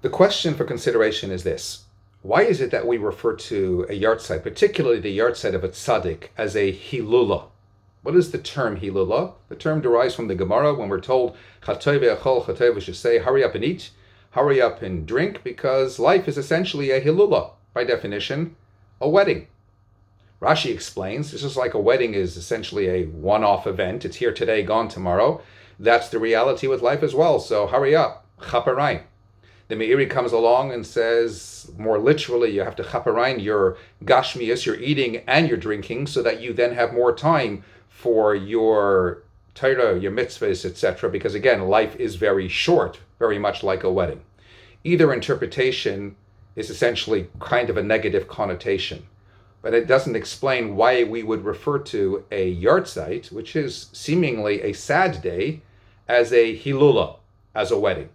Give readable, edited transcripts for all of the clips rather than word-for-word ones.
The question for consideration is this. Why is it that we refer to a Yartzeit, particularly the Yartzeit of a tzaddik, as a Hilula? What is the term Hilula? The term derives from the Gemara when we're told, Chatoi ve'achol, Chatoi v'shesei, hurry up and eat, hurry up and drink, because life is essentially a Hilula, by definition, a wedding. Rashi explains, it's just like a wedding is essentially a one-off event. It's here today, gone tomorrow. That's the reality with life as well, so hurry up, chaperayim. The Meiri comes along and says, more literally, you have to chaperayim your gashmias, your eating and your drinking, so that you then have more time for your Torah, your mitzvahs, etc. Because again, life is very short, very much like a wedding. Either interpretation is essentially kind of a negative connotation, but it doesn't explain why we would refer to a Yartzeit, which is seemingly a sad day, as a Hilula, as a wedding.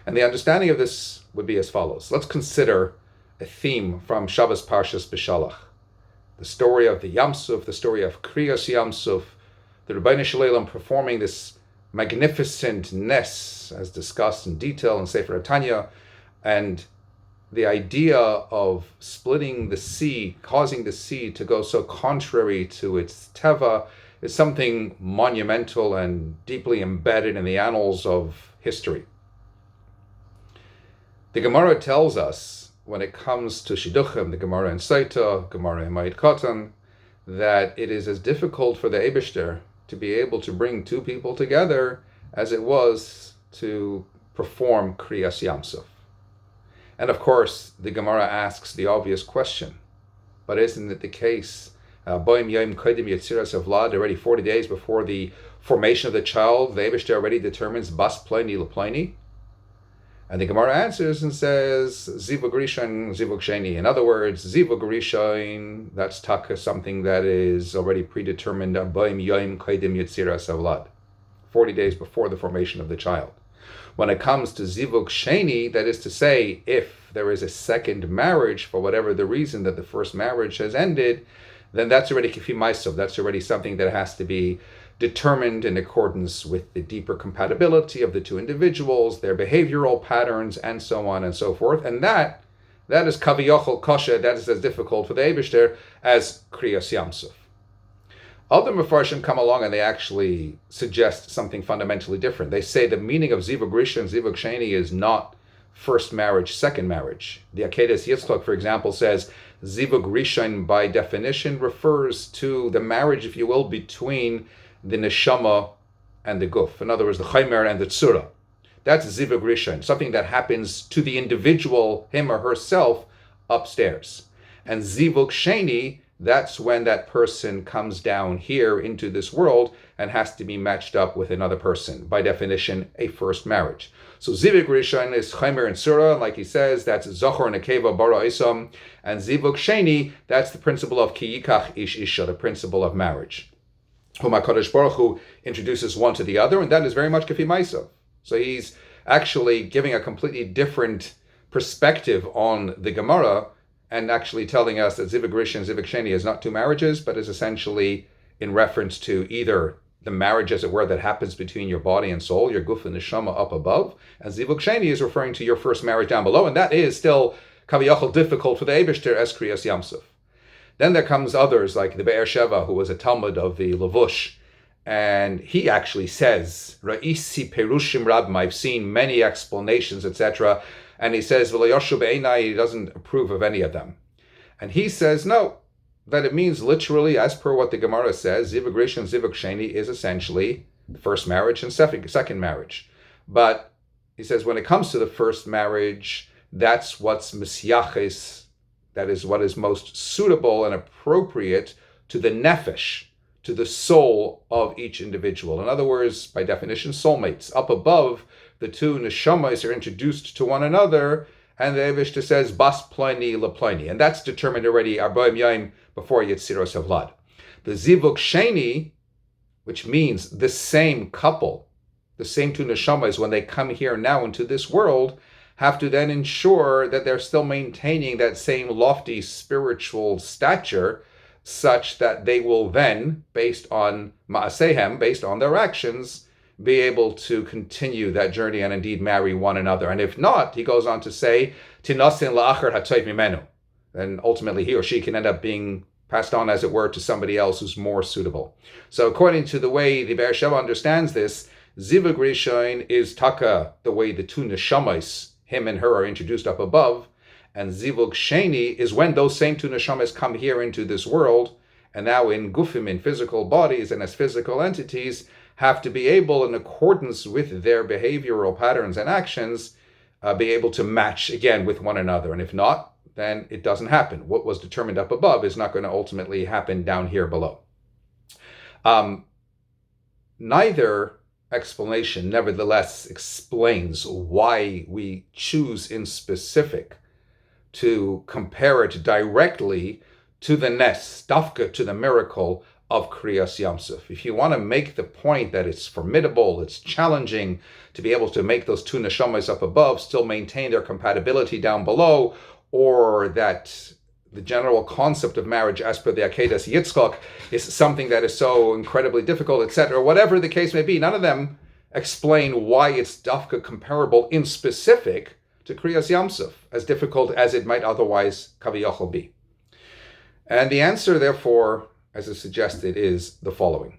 And the understanding of this would be as follows. Let's consider a theme from Shabbos Parshas B'Shalach. The story of the Yamsuf, the story of Kriyas Yamsuf, the Rabbi Shalom performing this magnificent nes, as discussed in detail in Sefer Tanya, and the idea of splitting the sea, causing the sea to go so contrary to its teva, is something monumental and deeply embedded in the annals of history. The Gemara tells us, when it comes to Shidduchim, the Gemara in Saita, Gemara in Ma'id Katan, that it is as difficult for the Eibishter to be able to bring two people together as it was to perform Kriyas Yamsuf. And of course, the Gemara asks the obvious question, but isn't it the case, already 40 days before the formation of the child, the Eibishter already determines Bas Pliny Lepliny? And the Gemara answers and says, Zivug Rishon, Zivug Sheni. In other words, Zivug Rishon, that's taka, something that is already predetermined, 40 days before the formation of the child. When it comes to Zivug Sheni, that is to say, if there is a second marriage, for whatever the reason that the first marriage has ended, then that's already kifi maisov. That's already something that has to be determined in accordance with the deeper compatibility of the two individuals, their behavioral patterns, and so on and so forth. And that is kaviyachol kosher, that is as difficult for the Eibishter as Kriyas Yamsuf. Other Mefarshim come along and they actually suggest something fundamentally different. They say the meaning of Zivug Rishon and Zivug Sheni is not first marriage, second marriage. The Akedas Yitzchak, for example, says Zivug Rishon by definition refers to the marriage, if you will, between the neshama and the guf. In other words, the chaymer and the tzura. That's zivug rishon, something that happens to the individual, him or herself, upstairs. And zivug sheni, that's when that person comes down here into this world and has to be matched up with another person. By definition, a first marriage. So zivug rishon is chaymer and tzura, and like he says, that's zochor and akeva bara isam. And zivug sheni, that's the principle of ki yikach ish isha, the principle of marriage. Whom HaKadosh Baruch Hu introduces one to the other, and that is very much Kafi Maisa. So he's actually giving a completely different perspective on the Gemara, and actually telling us that Zivug Rishon and Zivug Sheni is not two marriages, but is essentially in reference to either the marriage, as it were, that happens between your body and soul, your guf and neshama up above, and Zivug Sheni is referring to your first marriage down below, and that is still kaviyachol difficult for the Eibishter as Kriyas Yamsuf. Then there comes others like the Be'er Sheva, who was a Talmud of the Levush, and he actually says, Ra'isi Perushim Rabbi, I've seen many explanations, etc. And he says, he doesn't approve of any of them. And he says, no, that it means literally, as per what the Gemara says, Zivug Rishon and Zivug Sheni is essentially the first marriage and second marriage. But he says, when it comes to the first marriage, that's what's misyaches, that is what is most suitable and appropriate to the nefesh, to the soul of each individual. In other words, by definition, soulmates. Up above, the two neshamas are introduced to one another, and the Eibishter says, Bas Pliny Lepliny. And that's determined already, Arbaim Yaim, before Yetziros Havlad. The Zivug Sheni, which means the same couple, the same two neshamas, when they come here now into this world, have to then ensure that they're still maintaining that same lofty spiritual stature, such that they will then, based on ma'asehem, based on their actions, be able to continue that journey and indeed marry one another. And if not, he goes on to say, Tinasin la'achar hatoiv mimenu. Then ultimately he or she can end up being passed on, as it were, to somebody else who's more suitable. So according to the way the Be'er Sheva understands this, Zivug Rishon is taka, the way the two neshamas, him and her, are introduced up above, and Zivug Sheni is when those same two neshamas come here into this world, and now in gufim, in physical bodies and as physical entities, have to be able, in accordance with their behavioral patterns and actions, be able to match again with one another. And if not, then it doesn't happen. What was determined up above is not going to ultimately happen down here below. Neither explanation, nevertheless, explains why we choose in specific to compare it directly to the nes, dafka, to the miracle of Kriyas Yamsuf. If you want to make the point that it's formidable, it's challenging to be able to make those two neshamas up above still maintain their compatibility down below, or that the general concept of marriage as per the Akedas Yitzchak is something that is so incredibly difficult, etc., whatever the case may be, none of them explain why it's dafka comparable in specific to Kriyas Yamsuf, as difficult as it might otherwise kaviyachol be. And the answer, therefore, as is suggested, is the following.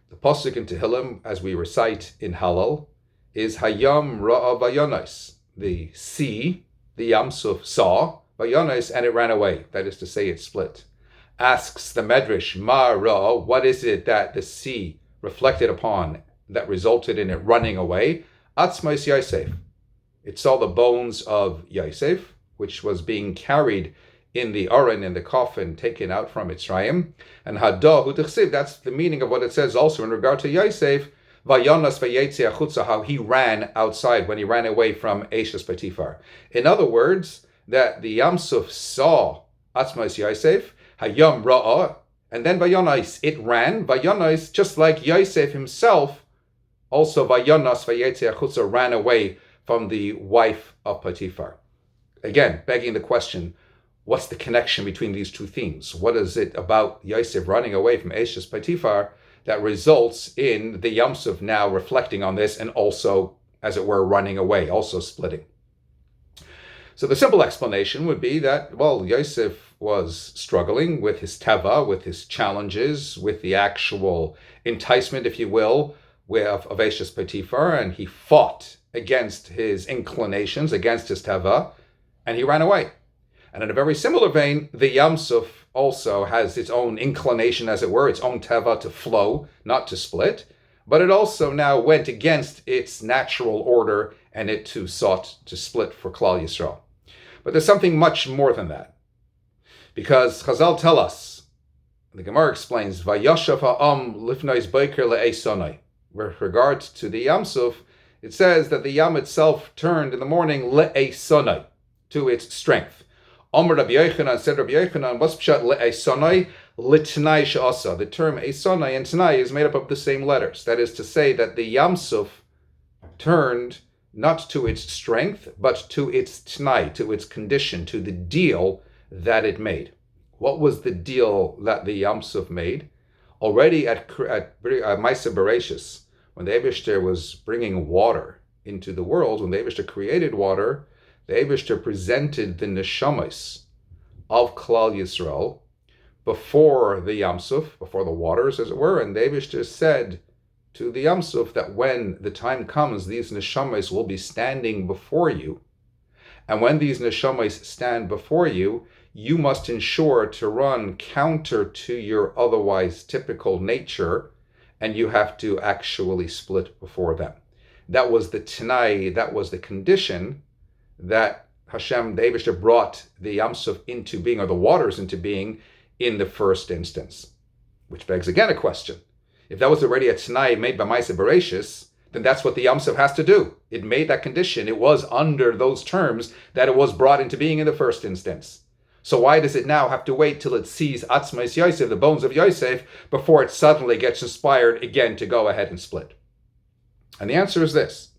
The pasuk in Tehillim, as we recite in Hallel, is Hayam Ra'a Vayonos. The sea, the Yamsuf, saw Vayonos, and it ran away. That is to say, it split. Asks the Medrash, Ma Ra'a, what is it that the sea reflected upon that resulted in it running away? Atzmais Yosef. It saw the bones of Yosef, which was being carried in the Aron, in the coffin, taken out from Mitzrayim. And Hadah Hutechsiv, that's the meaning of what it says also in regard to Yosef, Vayonas Vayetzi Achutza, how he ran outside when he ran away from Eshes Potiphar. In other words, that the Yamsuf saw Atzmos Yosef, Hayam Ra'ah, and then Vayonas, it ran. Vayonas, just like Yosef himself, also Vayonas Vayetzi Achutza, ran away from the wife of Potiphar. Again, begging the question, what's the connection between these two themes? What is it about Yosef running away from Eshes Potiphar that results in the Yamsuf now reflecting on this and also, as it were, running away, also splitting? So the simple explanation would be that, well, Yosef was struggling with his teva, with his challenges, with the actual enticement, if you will, of Eshes Potiphar, and he fought against his inclinations, against his teva, and he ran away. And in a very similar vein, the Yamsuf also has its own inclination, as it were, its own teva to flow, not to split, but it also now went against its natural order, and it too sought to split for Klal Yisrael. But there's something much more than that, because Chazal tell us, the Gemara explains, Vayashav ha'am lifnois boker le'esonai. With regard to the Yamsuf, it says that the Yam itself turned in the morning le'esonai, to its strength. Omer Rabbi Yochanan, said Rabbi Yochanan, what's pshat le'esonai? Litnai she'asa. The term esonai and tnai is made up of the same letters. That is to say that the Yamsuf turned not to its strength, but to its tnai, to its condition, to the deal that it made. What was the deal that the Yamsuf made? Already at Maaseh Bereshis, when the Eibishter was bringing water into the world, when the Eibishter created water, the Eibishter presented the neshamas of Klal Yisrael before the Yamsuf, before the waters, as it were, and the Eibishter said to the Yamsuf that when the time comes, these neshamas will be standing before you, and when these neshamas stand before you, you must ensure to run counter to your otherwise typical nature, and you have to actually split before them. That was the Tanai, that was the condition that Hashem, the Eibishter, brought the Yamsuf into being, or the waters into being, in the first instance. Which begs again a question. If that was already a Tanai made by Maaseh Bereshis, then that's what the Yamsuf has to do. It made that condition. It was under those terms that it was brought into being in the first instance. So why does it now have to wait till it sees Atzmos Yosef, the bones of Yosef, before it suddenly gets inspired again to go ahead and split? And the answer is this.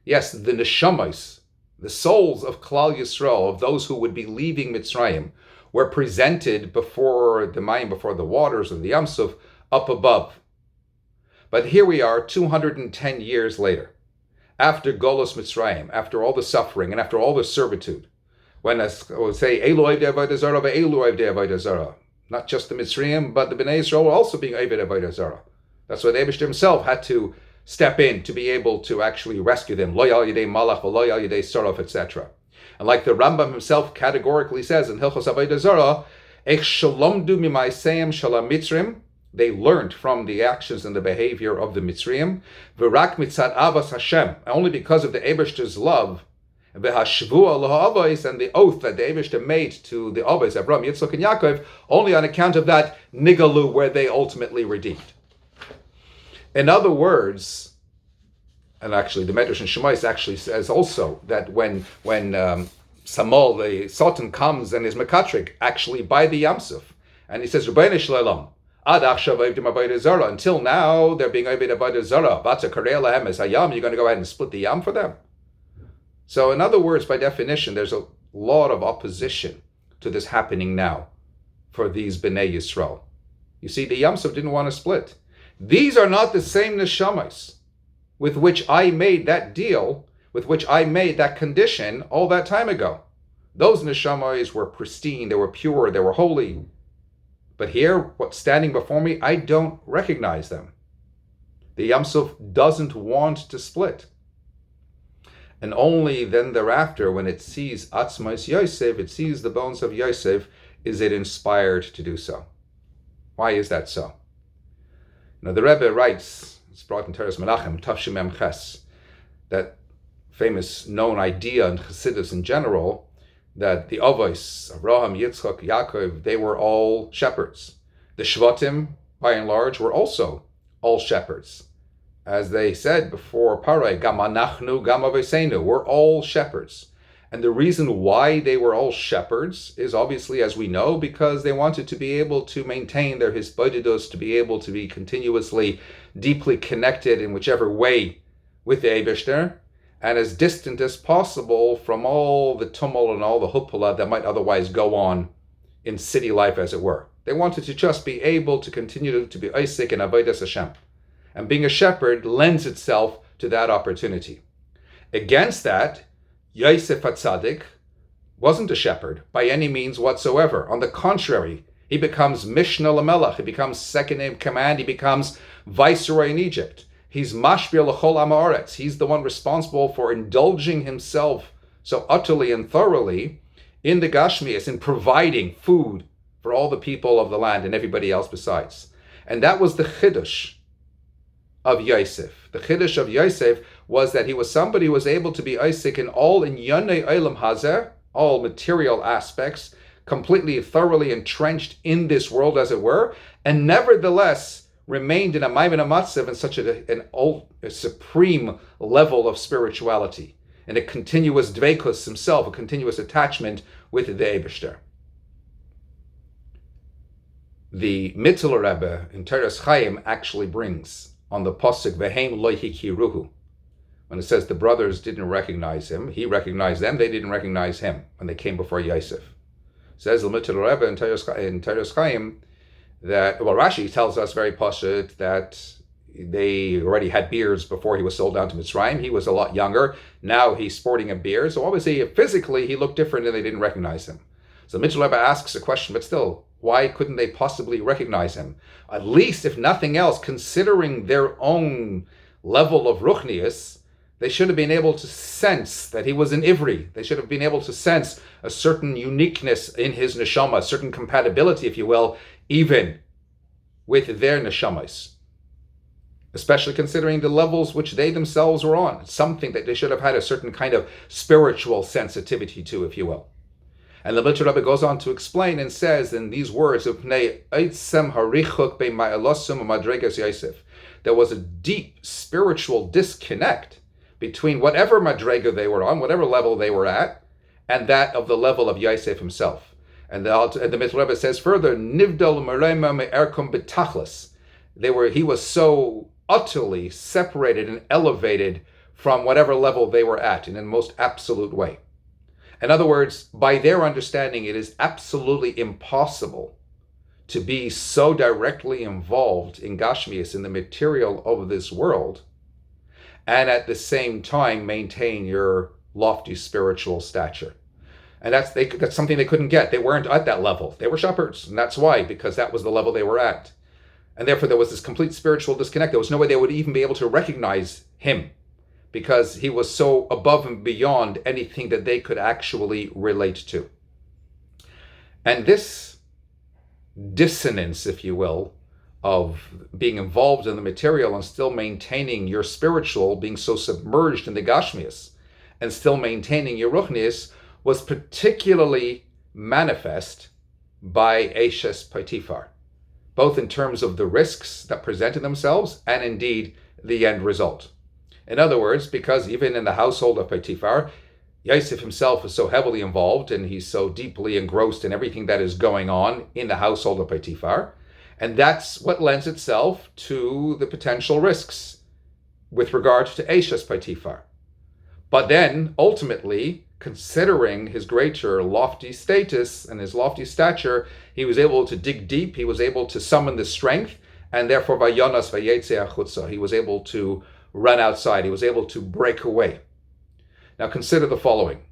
Yes, the neshamas, the souls of Klal Yisrael, of those who would be leaving Mitzrayim, were presented before the Mayim, before the waters of the Yamsuf, up above. But here we are 210 years later, after Golos Mitzrayim, after all the suffering and after all the servitude, when I would say, Elu Avdei Avodah Zarah, Elu Avdei Avodah Zarah, not just the Mitzrayim, but the Bnei Yisrael were also being Avdei Avodah Zarah. That's why the Eibishter himself had to step in to be able to actually rescue them. Lo Yal Yidei Malach, Lo Yal Yidei Sorof, etc. And like the Rambam himself categorically says in Hilchos Avodah Zarah, Ech Shalomdu Mimaiseyim Shalom Mitzrim, they learned from the actions and the behavior of the Mitzrayim, V'rak Mitzad Avas Hashem, only because of the Eibishter's love, V'hashvua L'ha'avos, and the oath that the Eibishter made to the Avos, Avraham, Yitzchak, and Yaakov, only on account of that Nigalu where they ultimately redeemed. In other words, and actually the Medrash in Shemais actually says also that when Samol, the Sultan, comes and is Mekatrik, actually by the Yamsuf, and he says, Rebbeinu Shleilam, Ad Achshav Avdim Avodah Zarah, until now they're being Avdim Avodah Zarah, Vatza Karei Lahem Es Hayam, you're going to go ahead and split the Yam for them? So in other words, by definition, there's a lot of opposition to this happening now for these Bnei Yisrael. You see, the Yamsuf didn't want to split. These are not the same neshamas with which I made that deal, with which I made that condition all that time ago. Those neshamas were pristine, they were pure, they were holy. But here, what's standing before me, I don't recognize them. The Yamsuf doesn't want to split. And only then thereafter, when it sees Atzmais Yosef, it sees the bones of Yosef, is it inspired to do so. Why is that so? Now the Rebbe writes, it's brought in Teres Menachem, Tafshim Mem Ches, that famous known idea in Chassidus in general, that the Avos, Avraham, Yitzchak, Yaakov, they were all shepherds. The Shvatim, by and large, were also all shepherds. As they said before Parai, Gam Anachnu, Gam Avosenu, we're all shepherds. And the reason why they were all shepherds is obviously, as we know, because they wanted to be able to maintain their hisbodedus, to be able to be continuously, deeply connected in whichever way with the Eibishter, and as distant as possible from all the tumult and all the huppala that might otherwise go on in city life, as it were. They wanted to just be able to continue to be Isaac and Avodas Hashem. And being a shepherd lends itself to that opportunity. Against that, Yosef HaTzadik wasn't a shepherd by any means whatsoever. On the contrary, he becomes Mishnah Lamelech, he becomes second in command, he becomes viceroy in Egypt. He's Mashpir L'chol Am Haaretz. He's the one responsible for indulging himself so utterly and thoroughly in the Gashmias, in providing food for all the people of the land and everybody else besides. And that was the Chiddush of Yosef. The Chiddush of Yosef was that he was somebody who was able to be Isaac in all in Yonei Olam Hazeh, all material aspects, completely, thoroughly entrenched in this world, as it were, and nevertheless remained in a Maimon Amatzev in such a supreme level of spirituality, and a continuous dveikus himself, a continuous attachment with the Eibishter. The Mittler Rebbe in Teres Chaim actually brings on the pasuk Vehem lo hikiruhu, when it says the brothers didn't recognize him, he recognized them, they didn't recognize him when they came before Yosef. Says the Mittler Rebbe in Teres Chaim that, well, Rashi tells us very pashut that they already had beards before he was sold down to Mitzrayim. He was a lot younger. Now he's sporting a beard. So obviously, physically, he looked different and they didn't recognize him. So Mittler Rebbe asks a question, but still, why couldn't they possibly recognize him? At least, if nothing else, considering their own level of ruchnius, they should have been able to sense that he was an Ivri. They should have been able to sense a certain uniqueness in his neshama, a certain compatibility, if you will, even with their neshamas. Especially considering the levels which they themselves were on. It's something that they should have had a certain kind of spiritual sensitivity to, if you will. And the Mittler Rebbe goes on to explain and says in these words, there was a deep spiritual disconnect between whatever madrega they were on, whatever level they were at, and that of the level of Yosef himself. And the Mittler Rebbe says further, Nivdal Merema Me'erkum B'tachlis. He was so utterly separated and elevated from whatever level they were at in the most absolute way. In other words, by their understanding, it is absolutely impossible to be so directly involved in Gashmias, in the material of this world, and at the same time maintain your lofty spiritual stature. And that's something they couldn't get. They weren't at that level. They were shepherds, and that's why, because that was the level they were at. And therefore there was this complete spiritual disconnect. There was no way they would even be able to recognize him, because he was so above and beyond anything that they could actually relate to. And this dissonance, if you will, of being involved in the material and still maintaining your spiritual, being so submerged in the Gashmias, and still maintaining your Ruchnias, was particularly manifest by Eshes Potiphar, both in terms of the risks that presented themselves and indeed the end result. In other words, because even in the household of Potiphar, Yosef himself is so heavily involved and he's so deeply engrossed in everything that is going on in the household of Potiphar, and that's what lends itself to the potential risks with regard to Eshes Potiphar. But then, ultimately, considering his greater lofty status and his lofty stature, he was able to dig deep, he was able to summon the strength, and therefore, Vayonas Vayetze Achutza, he was able to run outside, he was able to break away. Now consider the following.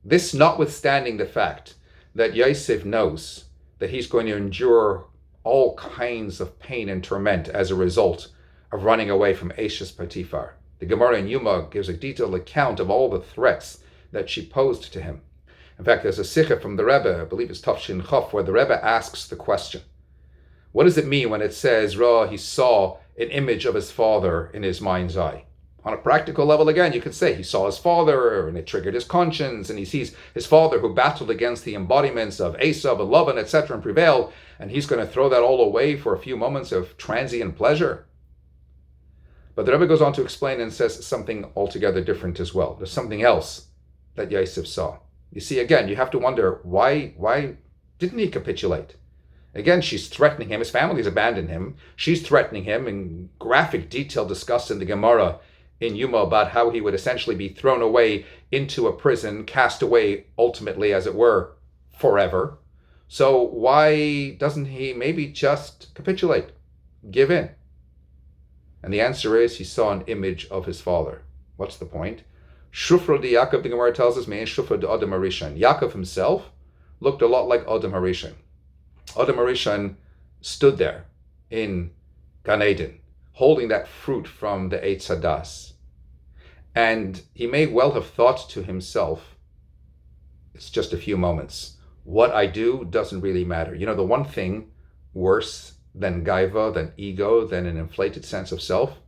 This notwithstanding the fact that Yosef knows that he's going to endure all kinds of pain and torment as a result of running away from Eshes Potiphar. The Gemara in Yuma gives a detailed account of all the threats that she posed to him. In fact, there's a sikha from the Rebbe, I believe it's Tafshin Chof, where the Rebbe asks the question, what does it mean when it says, he saw an image of his father in his mind's eye? On a practical level, again, you could say he saw his father and it triggered his conscience, and he sees his father who battled against the embodiments of Esav and Lavan, etc., and prevailed, and he's going to throw that all away for a few moments of transient pleasure. But the Rebbe goes on to explain and says something altogether different as well. There's something else that Yosef saw. You see, again, you have to wonder, why didn't he capitulate? Again, she's threatening him. His family's abandoned him. She's threatening him in graphic detail discussed in the Gemara in Yuma about how he would essentially be thrown away into a prison, cast away ultimately, as it were, forever. So why doesn't he maybe just capitulate, give in? And the answer is he saw an image of his father. What's the point? Shufra de Yaakov, the Gemara tells us, me'en Shufra de Adam Harishon. Yaakov himself looked a lot like Adam Harishon. Adam Harishon stood there in Gan Eden, holding that fruit from the Eitz Hadas. And he may well have thought to himself, it's just a few moments. What I do doesn't really matter. You know, the one thing worse than gaiva, than ego, than an inflated sense of self,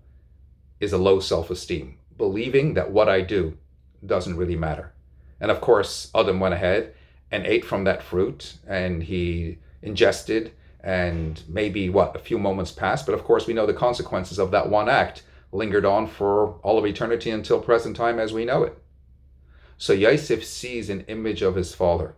is a low self-esteem, believing that what I do doesn't really matter. And of course, Adam went ahead and ate from that fruit, and he ingested, and maybe, a few moments passed, but of course we know the consequences of that one act lingered on for all of eternity until present time as we know it. So Yosef sees an image of his father.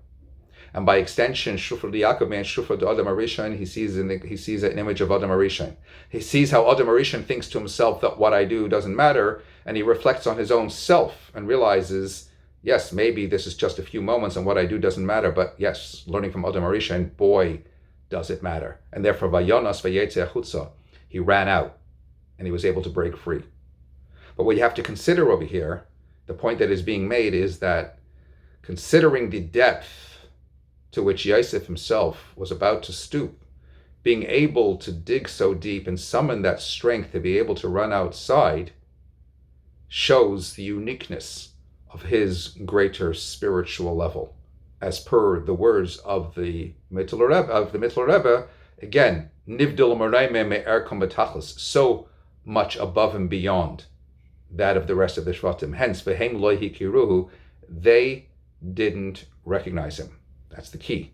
And by extension, Shufra de Yaakov and Shufra de Adam Harishon, he sees an image of Adam Harishon. He sees how Adam Harishon thinks to himself that what I do doesn't matter, and he reflects on his own self and realizes, yes, maybe this is just a few moments and what I do doesn't matter, but yes, learning from Adam Harishon, boy, does it matter. And therefore, Vayonas Vayetze Achutza, he ran out and he was able to break free. But what you have to consider over here, the point that is being made is that considering the depth to which Yosef himself was about to stoop, being able to dig so deep and summon that strength to be able to run outside shows the uniqueness of his greater spiritual level. As per the words of the Mittler Rebbe, again, Nivdil Moreime Me'erkom Betachlis, so much above and beyond that of the rest of the Shvatim. Hence, V'hem lo hikiruhu, they didn't recognize him. That's the key.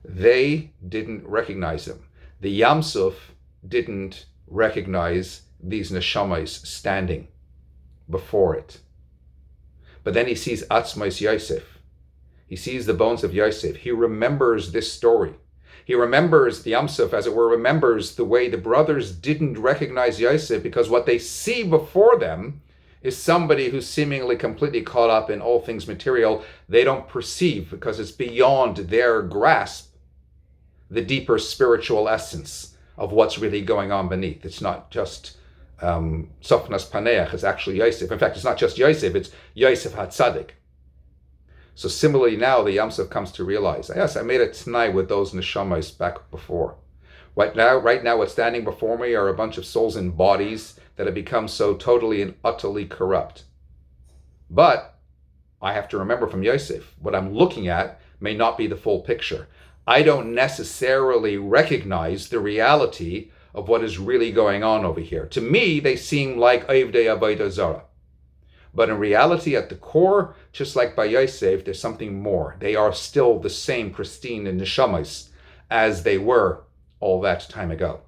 They didn't recognize him. The Yamsuf didn't recognize these neshamas standing before it. But then he sees Atzmais Yosef. He sees the bones of Yosef. He remembers this story. He remembers, the Yamsuf, as it were, remembers the way the brothers didn't recognize Yosef, because what they see before them is somebody who's seemingly completely caught up in all things material. They don't perceive, because it's beyond their grasp, the deeper spiritual essence of what's really going on beneath. It's not just Sofnas Paneach, it's actually Yosef. In fact, it's not just Yosef, it's Yosef HaTzadik. So similarly now, the Yam Suf comes to realize, yes, I made a t'nai with those neshamas back before. Right now, what's standing before me are a bunch of souls in bodies that have become so totally and utterly corrupt. But I have to remember from Yosef, what I'm looking at may not be the full picture. I don't necessarily recognize the reality of what is really going on over here. To me, they seem like Ovdei Avodah Zarah. But in reality, at the core, just like by Yosef, there's something more. They are still the same pristine in neshamas as they were all that time ago.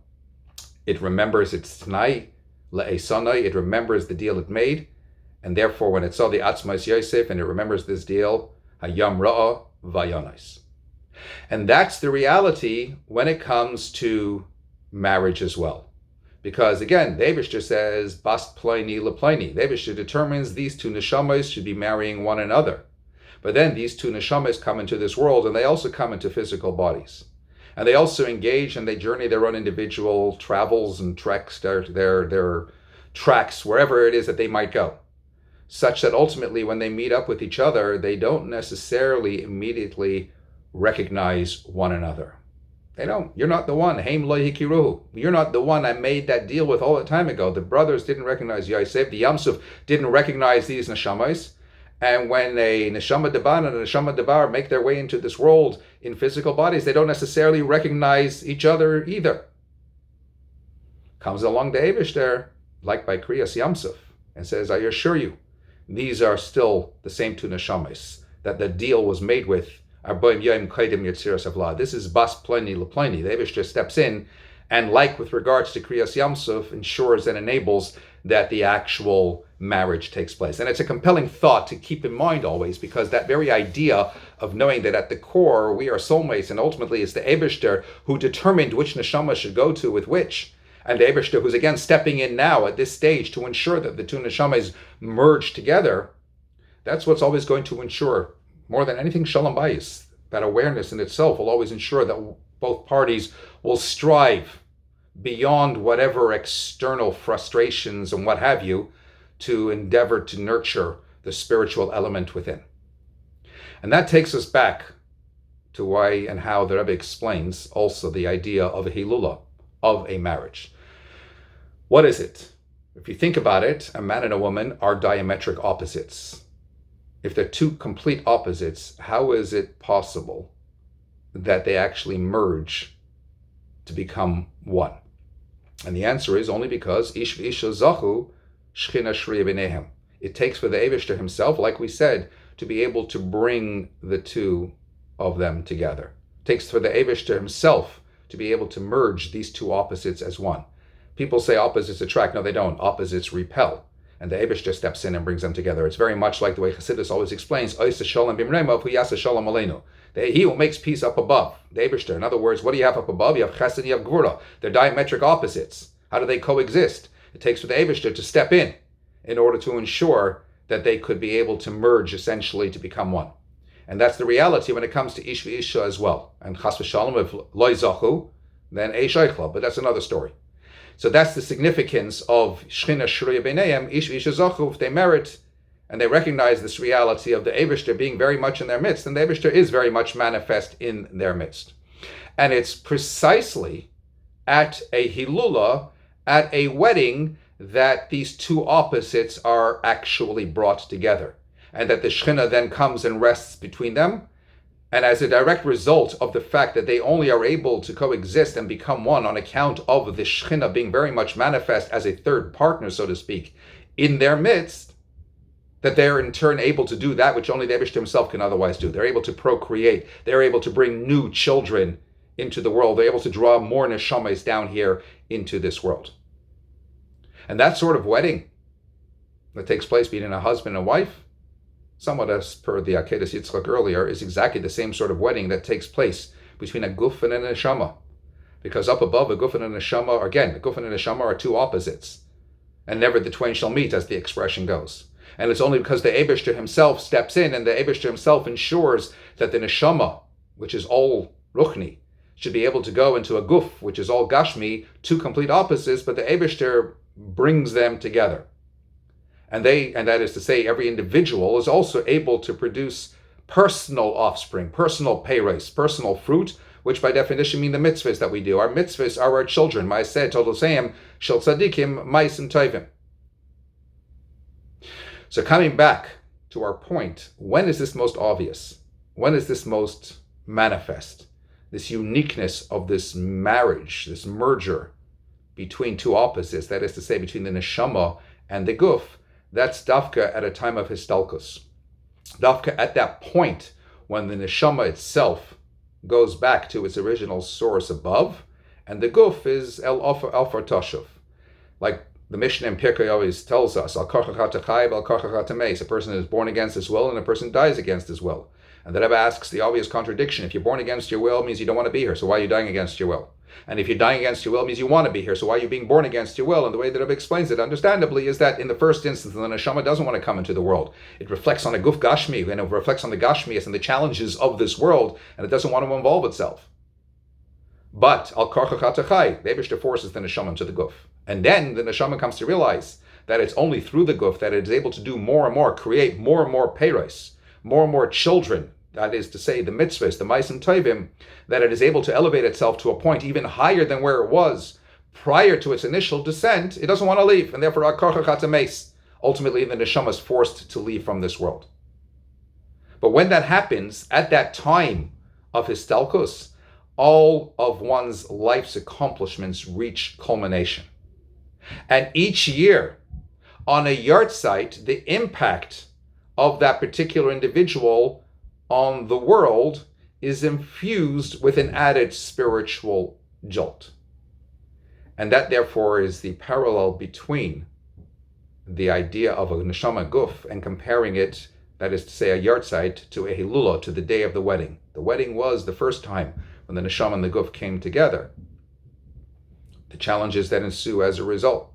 It remembers its t'nai, le'esanai, it remembers the deal it made, and therefore when it saw the atzmas Yosef and it remembers this deal, hayam ra'a vayanais. And that's the reality when it comes to marriage as well. Because again, the Eibishter says, Bas Pliny LePliny. The Eibishter determines these two neshamas should be marrying one another. But then these two neshamas come into this world and they also come into physical bodies. And they also engage and they journey their own individual travels and treks, their tracks, wherever it is that they might go. Such that ultimately when they meet up with each other, they don't necessarily immediately recognize one another. They don't. You're not the one. Heim lo hikiruhu. You're not the one I made that deal with all the time ago. The brothers didn't recognize Yosef. The Yam Suf didn't recognize these neshamas. And when a neshama deban and a neshama debar make their way into this world in physical bodies, they don't necessarily recognize each other either. Comes along the Eibishter, like by Kriyas Yam Suf, and says, I assure you, these are still the same two neshamas that the deal was made with. This is Bas Pliny LePliny. The Eibishter steps in and, like with regards to Kriyas Yam Suf, ensures and enables that the actual marriage takes place. And it's a compelling thought to keep in mind always, because that very idea of knowing that at the core we are soulmates, and ultimately it's the Eibishter who determined which neshama should go to with which. And the Eibishter who's again stepping in now at this stage to ensure that the two neshamas merge together. That's what's always going to ensure, more than anything, shalom bayis. That awareness in itself will always ensure that both parties will strive beyond whatever external frustrations and what have you to endeavor to nurture the spiritual element within. And that takes us back to why and how the Rebbe explains also the idea of a Hilula, of a marriage. What is it? If you think about it, a man and a woman are diametric opposites. If they're two complete opposites, how is it possible that they actually merge to become one? And the answer is only because Ish v'isha zachu shchina shriya b'neihem. It takes for the Eibishter himself, like we said, to be able to bring the two of them together. It takes for the Eibishter himself to be able to merge these two opposites as one. People say opposites attract. No, they don't. Opposites repel. And the Eibishter steps in and brings them together. It's very much like the way Chassidus always explains, he who makes peace up above, the Eibishter. In other words, what do you have up above? You have Chesed, you have Gvura. They're diametric opposites. How do they coexist? It takes for the Eibishter to step in order to ensure that they could be able to merge essentially to become one. And that's the reality when it comes to Ish v'Isha as well. And Chas v'Shalom, if Loi Zachu, then Eish Eichla, but that's another story. So that's the significance of Shchina Shruya B'neihem, Ish v'Isha Zachu, if they merit and they recognize this reality of the Eibishter being very much in their midst, and the Eibishter is very much manifest in their midst. And it's precisely at a Hilula, at a wedding, that these two opposites are actually brought together, and that the Shechina then comes and rests between them. And as a direct result of the fact that they only are able to coexist and become one on account of the Shechina being very much manifest as a third partner, so to speak, in their midst, that they're in turn able to do that which only the Eibishter himself can otherwise do. They're able to procreate. They're able to bring new children into the world. They're able to draw more neshamas down here into this world. And that sort of wedding that takes place between a husband and wife, somewhat as per the Akedas Yitzchak earlier, is exactly the same sort of wedding that takes place between a guf and a neshama. Because up above, a guf and a neshama, again, a guf and a neshama are two opposites. And never the twain shall meet, as the expression goes. And it's only because the Eibishter himself steps in and the Eibishter himself ensures that the neshama, which is all ruchni, should be able to go into a guf, which is all gashmi, two complete opposites, but the Eibishter brings them together. And that is to say, every individual is also able to produce personal offspring, personal peiros, personal fruit, which by definition mean the mitzvahs that we do. Our mitzvahs are our children. Ma'aseh Toldoseim shel tzadikim ma'asim tovim. So coming back to our point, when is this most obvious? When is this most manifest? This uniqueness of this marriage, this merger between two opposites, that is to say, between the neshama and the guf, that's dafka at a time of histalkus. Dafka at that point when the neshama itself goes back to its original source above, and the guf is el alfar tashuv. Like the Mishnah in Pirkei always tells us, al karchach hatachai, al karchach hatameis. A person is born against his will, and a person dies against his will. And the Rebbe asks the obvious contradiction. If you're born against your will, it means you don't want to be here, so why are you dying against your will? And if you're dying against your will, it means you want to be here, so why are you being born against your will? And the way that Rebbe explains it, understandably, is that in the first instance, the neshama doesn't want to come into the world. It reflects on a guf gashmi, and it reflects on the gashmias and the challenges of this world, and it doesn't want to involve itself. But al karchach hatachai, the Eibishter forces the neshama into the guf. And then the neshama comes to realize that it's only through the guf that it is able to do more and more, create more and more peiros, more and more children, that is to say, the mitzvahs, the ma'asim tovim, that it is able to elevate itself to a point even higher than where it was prior to its initial descent. It doesn't want to leave, and therefore, ultimately, the neshama is forced to leave from this world. But when that happens, at that time of histalkus, all of one's life's accomplishments reach culmination. And each year, on a Yartzeit, the impact of that particular individual on the world is infused with an added spiritual jolt. And that therefore is the parallel between the idea of a neshama guf and comparing it, that is to say, a Yartzeit, to a Hilula, to the day of the wedding. The wedding was the first time when the neshama and the guf came together. The challenges that ensue as a result.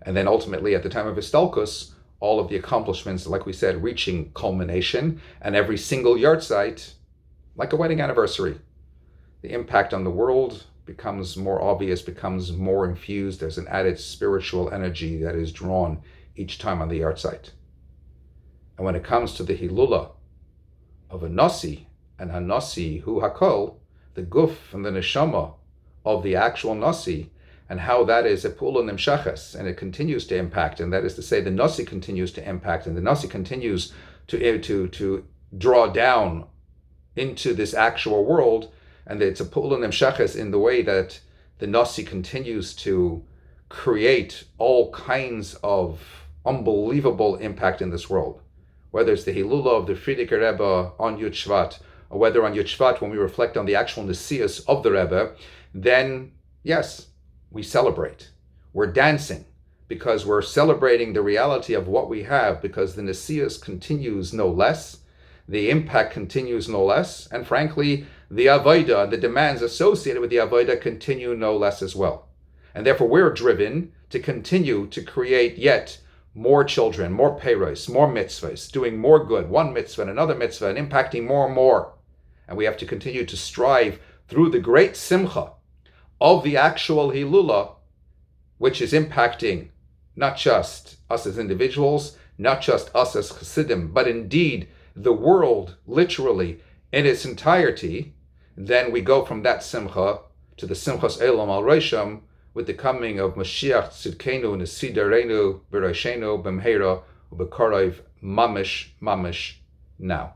And then ultimately, at the time of histalkus, all of the accomplishments, like we said, reaching culmination, and every single Yartzeit, like a wedding anniversary. The impact on the world becomes more obvious, becomes more infused. There's an added spiritual energy that is drawn each time on the Yartzeit. And when it comes to the Hilula of a Nasi, and Hanasi hu hakol, the guf and the neshama of the actual Nasi, and how that is a pula nimshaches, and it continues to impact, and that is to say, the Nasi continues to impact, and the Nasi continues to draw down into this actual world, and it's a pula nimshaches in the way that the Nasi continues to create all kinds of unbelievable impact in this world. Whether it's the Hilula of the Frierdiker Rebbe on Yud Shvat, or whether on Yud Shvat, when we reflect on the actual Nesius of the Rebbe, then yes, we celebrate. We're dancing because we're celebrating the reality of what we have, because the Nesius continues no less, the impact continues no less, and frankly, the Avodah, the demands associated with the Avodah continue no less as well. And therefore we're driven to continue to create yet more children, more peiros, more mitzvahs, doing more good, one mitzvah and another mitzvah, and impacting more and more. And we have to continue to strive through the great simcha of the actual Hilula, which is impacting not just us as individuals, not just us as Chassidim, but indeed the world, literally, in its entirety. Then we go from that simcha to the simchas Elam al Rosham, with the coming of Mashiach Tzidkenu Nesidarenu B'Roshenu B'Mheira U'B'Karov Mamish now.